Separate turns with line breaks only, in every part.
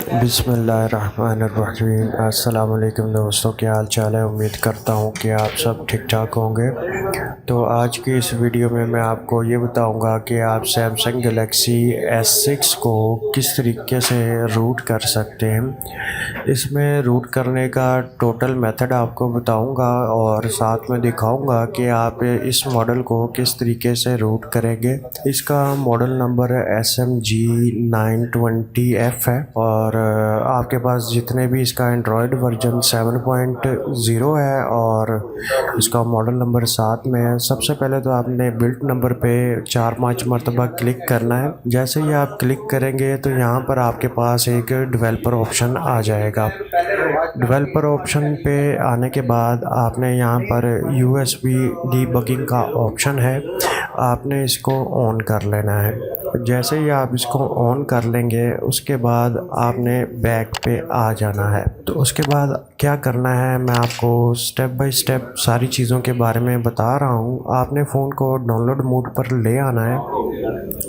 बिस्मिल्लाहिर्रहमानिर्रहीम। अस्सलाम वालेकुम दोस्तों, क्या हाल चाल है। उम्मीद करता हूँ कि आप सब ठीक ठाक होंगे। तो आज की इस वीडियो में मैं आपको ये बताऊँगा कि आप सैमसंग गैलेक्सी S6 को किस तरीके से रूट कर सकते हैं। इसमें रूट करने का टोटल मेथड आपको बताऊँगा और साथ में दिखाऊँगा कि आप इस मॉडल को किस तरीके से रूट करेंगे। इसका मॉडल नंबर SMG920F है और आपके पास जितने भी इसका एंड्रॉयड वर्जन 7.0 है और इसका मॉडल नंबर 7 में है। सबसे पहले तो आपने बिल्ट नंबर पे 4-5 मरतबा क्लिक करना है। जैसे ही आप क्लिक करेंगे तो यहाँ पर आपके पास एक डेवलपर ऑप्शन आ जाएगा। डेवलपर ऑप्शन पे आने के बाद आपने यहाँ पर USB डीबगिंग का ऑप्शन है, आपने इसको ऑन कर लेना है। जैसे ही आप इसको ऑन कर लेंगे उसके बाद आपने बैक पे आ जाना है। तो उसके बाद क्या करना है मैं आपको स्टेप बाय स्टेप सारी चीज़ों के बारे में बता रहा हूँ। आपने फ़ोन को डाउनलोड मोड पर ले आना है।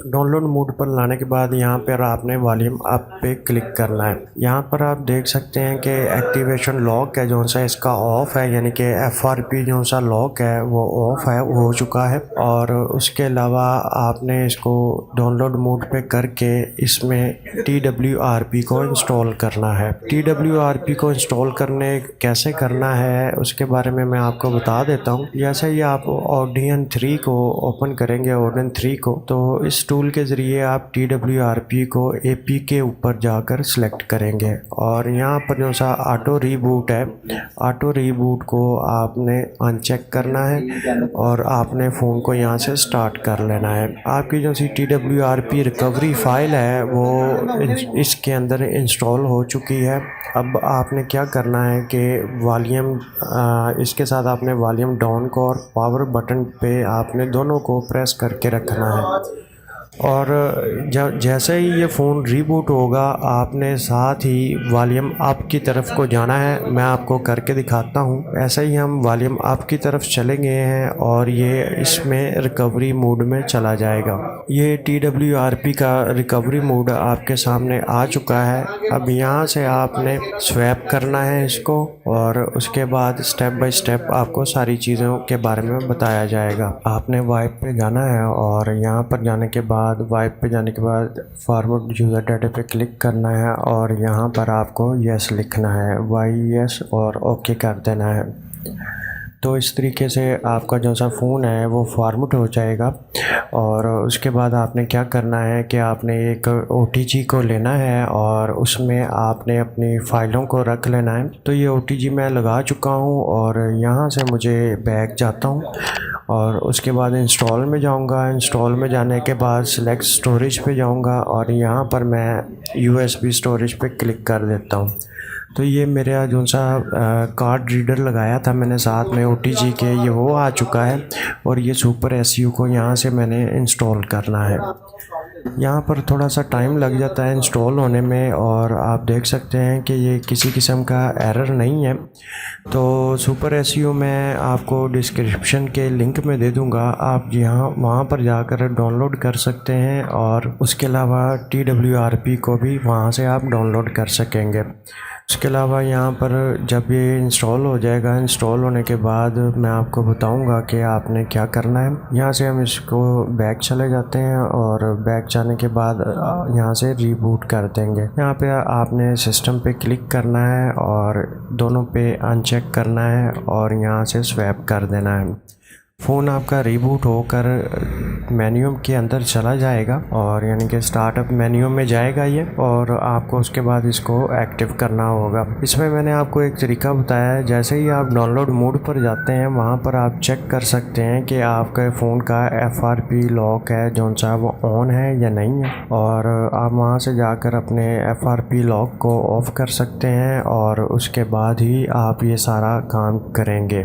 डाउनलोड मोड पर लाने के बाद यहाँ पर आपने वॉल्यूम अप पे क्लिक करना है। यहाँ पर आप देख सकते हैं कि एक्टिवेशन लॉक है जो सा इसका ऑफ़ है, यानी कि FRP जो सा लॉक है वो ऑफ़ है, हो चुका है। और उसके अलावा आपने इसको डाउनलोड मोड पे करके इसमें TWRP को इंस्टॉल करना है। TWRP को इंस्टॉल करने कैसे करना है उसके बारे में मैं आपको बता देता हूँ। जैसे ही आप Audien 3 को ओपन करेंगे, Audien 3 को, तो इस टूल के ज़रिए आप TWRP को AP के ऊपर जाकर सिलेक्ट करेंगे और यहाँ पर जो सा ऑटो रीबूट है, ऑटो रीबूट को आपने अनचेक करना है और आपने फ़ोन को यहाँ से स्टार्ट कर लेना है। आपकी जो सी TWRP रिकवरी फाइल है वो इसके अंदर इंस्टॉल हो चुकी है। अब आपने क्या करना है कि वॉल्यूम इसके साथ आपने वॉल्यूम डाउन को और पावर बटन पे आपने दोनों को प्रेस करके रखना है। और जैसे ही ये फ़ोन रीबूट होगा आपने साथ ही वॉल्यूम अप की तरफ को जाना है। मैं आपको करके दिखाता हूँ। ऐसे ही हम वॉल्यूम अप की तरफ चले गए हैं और ये इसमें रिकवरी मोड में चला जाएगा। ये TWRP का रिकवरी मोड आपके सामने आ चुका है। अब यहाँ से आपने स्वैप करना है इसको और उसके बाद स्टेप बाय स्टेप आपको सारी चीज़ों के बारे में बताया जाएगा। आपने वाइप पे जाना है और यहाँ पर जाने के बाद वाइप पे जाने के बाद फॉरवर्ड यूज़र डाटा पे क्लिक करना है और यहाँ पर आपको यस लिखना है, YES, और ओके कर देना है। तो इस तरीके से आपका जो सा फ़ोन है वो फॉर्मेट हो जाएगा। और उसके बाद आपने क्या करना है कि आपने एक OTG को लेना है और उसमें आपने अपनी फ़ाइलों को रख लेना है। तो ये OTG मैं लगा चुका हूँ और यहाँ से मुझे बैक जाता हूँ और उसके बाद इंस्टॉल में जाऊंगा। इंस्टॉल में जाने के बाद सिलेक्ट स्टोरेज पे जाऊंगा और यहाँ पर मैं USB स्टोरेज पे क्लिक कर देता हूँ। तो ये मेरा जो सा कार्ड रीडर लगाया था मैंने साथ में OTG के, ये वो आ चुका है और ये सुपर SU को यहाँ से मैंने इंस्टॉल करना है। यहाँ पर थोड़ा सा टाइम लग जाता है इंस्टॉल होने में और आप देख सकते हैं कि ये किसी किस्म का एरर नहीं है। तो सुपर SU मैं आपको डिस्क्रिप्शन के लिंक में दे दूँगा, आप यहाँ वहाँ पर जाकर डाउनलोड कर सकते हैं और उसके अलावा TWRP को भी वहाँ से आप डाउनलोड कर सकेंगे। उसके अलावा यहाँ पर जब ये इंस्टॉल हो जाएगा, इंस्टॉल होने के बाद मैं आपको बताऊंगा कि आपने क्या करना है। यहाँ से हम इसको बैक चले जाते हैं और बैक जाने के बाद यहाँ से रीबूट कर देंगे। यहाँ पे आपने सिस्टम पे क्लिक करना है और दोनों पे अनचेक करना है और यहाँ से स्वैप कर देना है। फ़ोन आपका रीबूट होकर मेन्यू के अंदर चला जाएगा और यानी कि स्टार्टअप मेन्यू में जाएगा ये, और आपको उसके बाद इसको एक्टिव करना होगा। इसमें मैंने आपको एक तरीका बताया है। जैसे ही आप डाउनलोड मोड पर जाते हैं वहाँ पर आप चेक कर सकते हैं कि आपके फ़ोन का FRP लॉक है जो सा वो ऑन है या नहीं है, और आप वहाँ से जाकर अपने FRP लॉक को ऑफ़ कर सकते हैं और उसके बाद ही आप ये सारा काम करेंगे।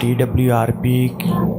TWRP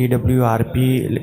TWRP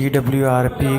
TWRP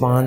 5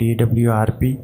TWRP